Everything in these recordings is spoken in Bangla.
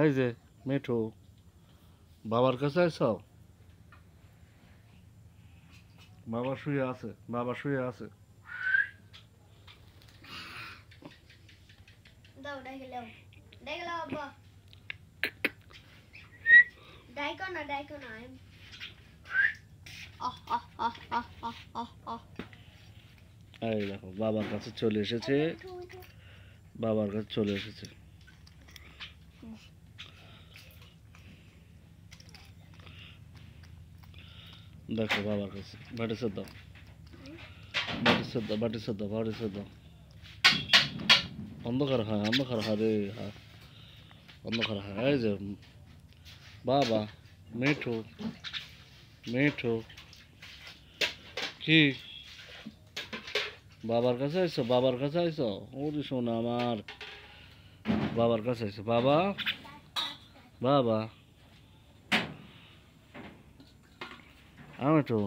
এই যে মিঠু, বাবার কাছে আইছো? বাবা শুয়ে আছে, বাবা শুয়ে আছে। দাও ডাইকে লাও, ডাইকে লাও আব্বা, ডাইকো না আহ আহ আহ আহ আহ আহ আহ। এই দেখো বাবার কাছে চলে এসেছে, বাবার কাছে চলে এসেছে। দেখো বাবার কাছে বাটি সর দাও, বাটি সর দাও, বাটি সর দাও, বাটি সর দাও। অন্ধকার হয়, অন্ধকার হয় রে, অন্ধকার হয়। এই যে বাবা, মিঠু, মিঠু, কি বাবার কাছে আইছো? বাবার কাছে আইছো? ওরে শোনা আমার, বাবার কাছে আইছো? বাবা, বাবা, মিঠু,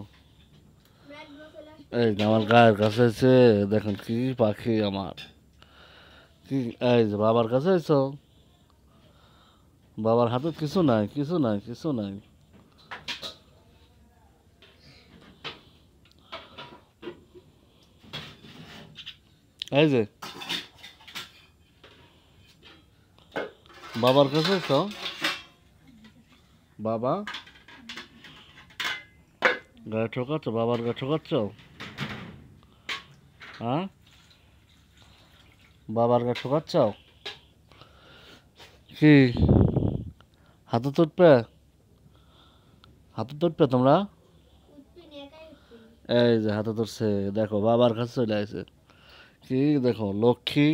এই যে আমার গায়ের কাছে আছে, দেখেন কি পাখি আমার, কি এই যে বাবার কাছে আইছো? বাবার হাতে কিছু নাই, কিছু নাই, কিছু নাই। এই যে বাবার কাছে আইছো? বাবা, গায়ে ঠোকাচ্ছ? বাবার গায়ে ঠোকাচ্ছ? হ্যাঁ, বাবার গায়ে ঠোকাচ্ছ? কি হাতে তুটবে? হাতে তুটবে তোমরা? এই যে হাতে ধরছে, দেখো বাবার কাছে চলে আসে। কি দেখো লক্ষ্মী,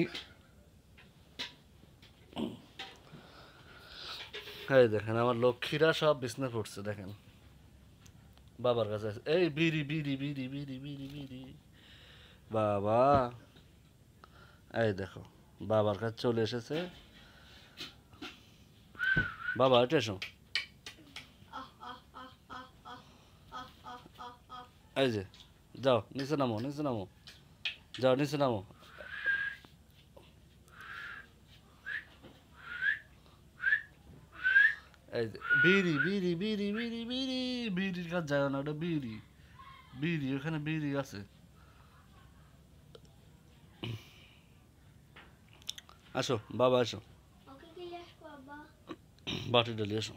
এই দেখেন আমার লক্ষ্মীরা সব বিছনা পড়ছে, দেখেন বাবার কাছে আছে। এই বিড়ি বিড়ি বিড়ি বিড়ি বিড়ি বিড়ি, বাবা, এই দেখো বাবার কাছে চলে এসেছে। বাবা এটা এসো, এই যে যাও নিচে নামো, নিচে নামো, যাও নিচে নামো। এই যে বিড়ি বিড়ি বিড়ি বিড়ি বিড়ি, বিড়ির কাছে যায় না, ওটা বিড়ি, বিড়ি ওখানে বিড়ি আছে। আসো বাবা আসো, বাটি ডালি আসো।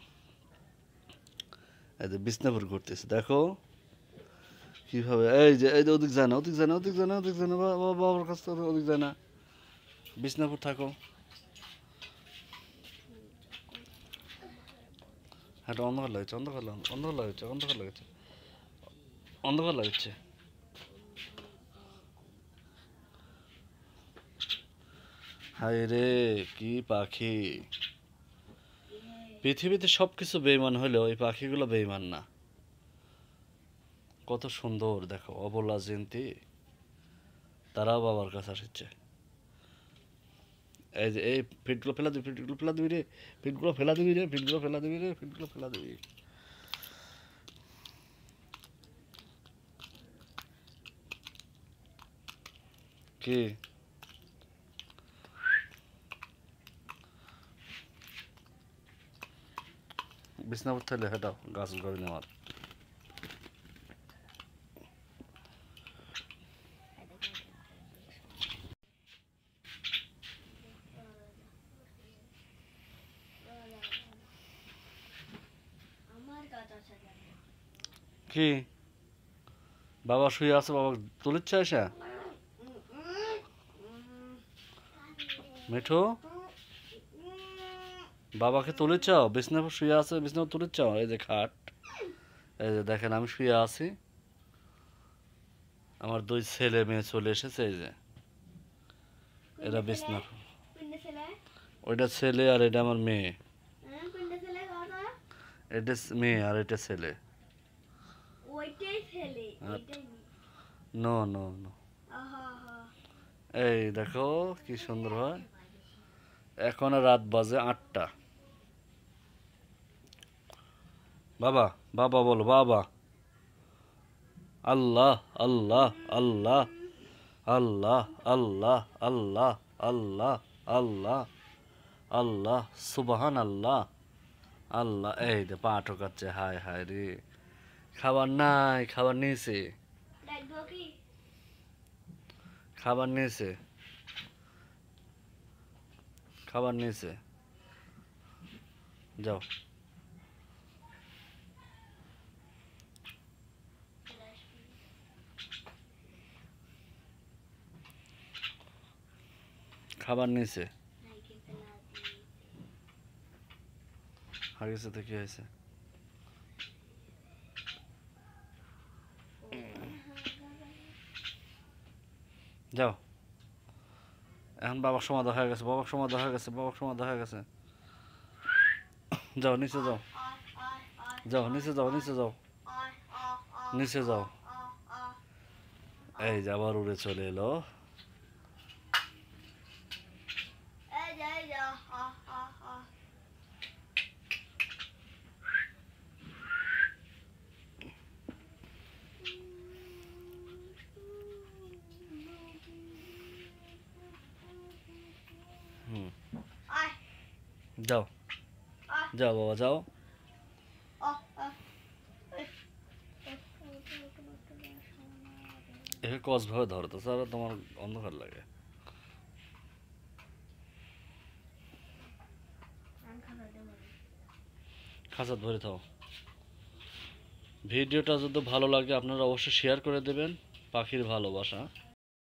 এই যে বিছনাপুর করতেছে, দেখো কিভাবে। এই যে ওদিক যায় না, ওদিক যায় না, ওদিক যায় না, ওদিক যায় না, বাবার কাছ থেকে ওদিক যায় না, বিছনাপুর থাকো। হ্যাঁ অন্ধকার লাগছে, অন্ধকার অন্ধকার লাগছে, অন্ধকার লাগছে, অন্ধকার লাগছে। হায় রে কি পাখি! পৃথিবীতে সব কিছু বেইমান হলেও এই পাখিগুলো বেইমান না। কত সুন্দর দেখো, অবলা জিন্তি, তারাও বাবার কাছে আসছে। এই যে এই ফিটগুলো ফেলা দিবি, ফিটগুলো ফেলা দিবি রে, ফিটগুলো ফেলা দিবি রে, ফিটগুলো ফেলা দিবি রে, ফিটগুলো ফেলা দিবি। কি বিছনাপুর থাকলে হেঁটাও গাছ গড়ি নেওয়ার। কি বাবা শুয়ে আছে, বাবা তুলিচ্ছে এসে? মিঠু, বাবাকে তুলেছ? বিছনাপুর শুয়ে আছে, বিছনাপুর তুলেছ? এই যে খাট, এই যে দেখেন আমি শুয়ে আছি, আমার দুই ছেলে মেয়ে চলে এসেছে। এই যে এরা বিছনাপুর, ওইটা ছেলে আর এটা আমার মেয়ে, এটা মেয়ে আর এটা ছেলে। নো নো নো, এই দেখো কি সুন্দর হয়। এখন রাত বাজে 8টা। বাবা, বাবা বলো বাবা। আল্লাহ আল্লাহ আল্লাহ আল্লাহ আল্লাহ আল্লাহ আল্লাহ আল্লাহ আল্লাহ সুবহান আল্লাহ। আল্লাহ, এই যে পা ঠোকাচ্ছে, হায় হায় রে। খাবার নাই, খাবার নিয়েছে, ডাকবো কি? খাবার নিয়েছে, খাবার নিয়েছে। যাও, খাবার নিয়েছে। হাগেছে তো কি হয়েছে? যাও, এখন বাবার সমাধা হয়ে গেছে, বাবার সমাধা হয়ে গেছে, বাবার সমাধা হয়ে গেছে। যাও নিচে যাও, যাও নিচে যাও, নিচে যাও, নিচে যাও। এই যে আবার উড়ে চলে এলো। এই যে হুম, আয় যাও, আয় যাও বাবা যাও। একে কস ভাবে ধরো তো স্যার, তোমার অন্ধকার লাগে। খাঁচা ধরে থাও। ভিডিওটা যদি ভালো লাগে আপনারা অবশ্যই শেয়ার করে দেবেন। পাখির ভালোবাসা।